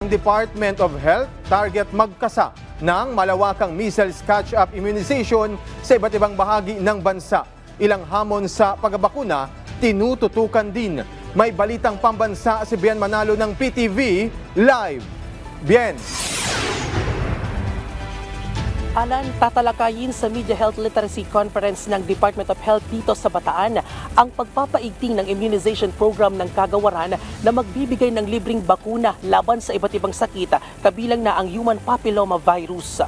Ang Department of Health target magkasa ng malawakang measles catch-up immunization sa iba't ibang bahagi ng bansa. Ilang hamon sa pagbabakuna, tinututukan din. May balitang pambansa si Bien Manalo ng PTV Live. Bien. Alan, tatalakayin sa Media Health Literacy Conference ng Department of Health dito sa Bataan ang pagpapaigting ng immunization program ng kagawaran na magbibigay ng libreng bakuna laban sa iba't ibang sakit, kabilang na ang human papilloma virus.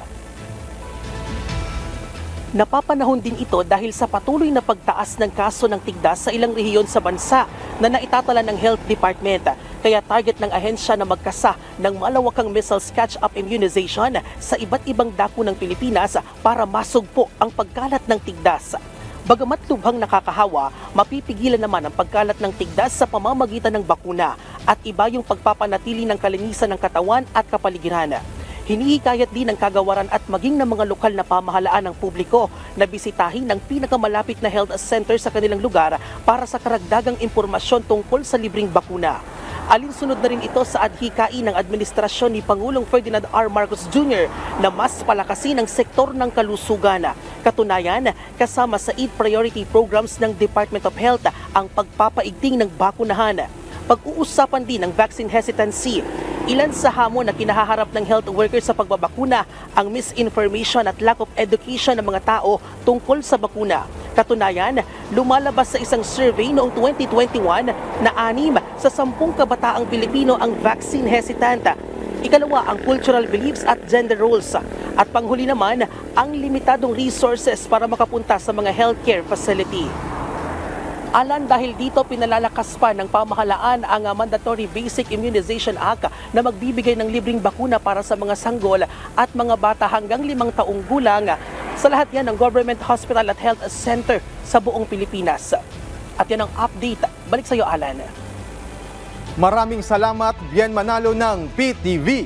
Napapanahon din ito dahil sa patuloy na pagtaas ng kaso ng tigdas sa ilang rehiyon sa bansa na naitatala ng Health Department. Kaya target ng ahensya na magkasa ng malawakang measles catch-up immunization sa iba't ibang dako ng Pilipinas para masugpo ang pagkalat ng tigdas. Bagamat lubhang nakakahawa, mapipigilan naman ang pagkalat ng tigdas sa pamamagitan ng bakuna at iba yung pagpapanatili ng kalinisan ng katawan at kapaligiran. Hinihikayat din ng kagawaran at maging ng mga lokal na pamahalaan ng publiko na bisitahin ang pinakamalapit na health center sa kanilang lugar para sa karagdagang impormasyon tungkol sa libreng bakuna. Alinsunod na rin ito sa adhikain ng administrasyon ni Pangulong Ferdinand R. Marcos Jr. na mas palakasin ang sektor ng kalusugan. Katunayan, kasama sa 8 priority programs ng Department of Health ang pagpapaigting ng bakunahan. Pag-uusapan din ang vaccine hesitancy. Ilan sa hamon na kinahaharap ng health workers sa pagbabakuna ang misinformation at lack of education ng mga tao tungkol sa bakuna. Katunayan, lumalabas sa isang survey noong 2021 na 6 sa 10 kabataang Pilipino ang vaccine hesitant. Ikalawa ang cultural beliefs at gender roles. At panghuli naman ang limitadong resources para makapunta sa mga healthcare facility. Alan, dahil dito pinalalakas pa ng pamahalaan ang Mandatory Basic Immunization Act na magbibigay ng libreng bakuna para sa mga sanggol at mga bata hanggang 5 taong gulang sa lahat yan ng government hospital at health center sa buong Pilipinas. At yan ang update. Balik sa iyo, Alan. Maraming salamat, Bien Manalo ng PTV.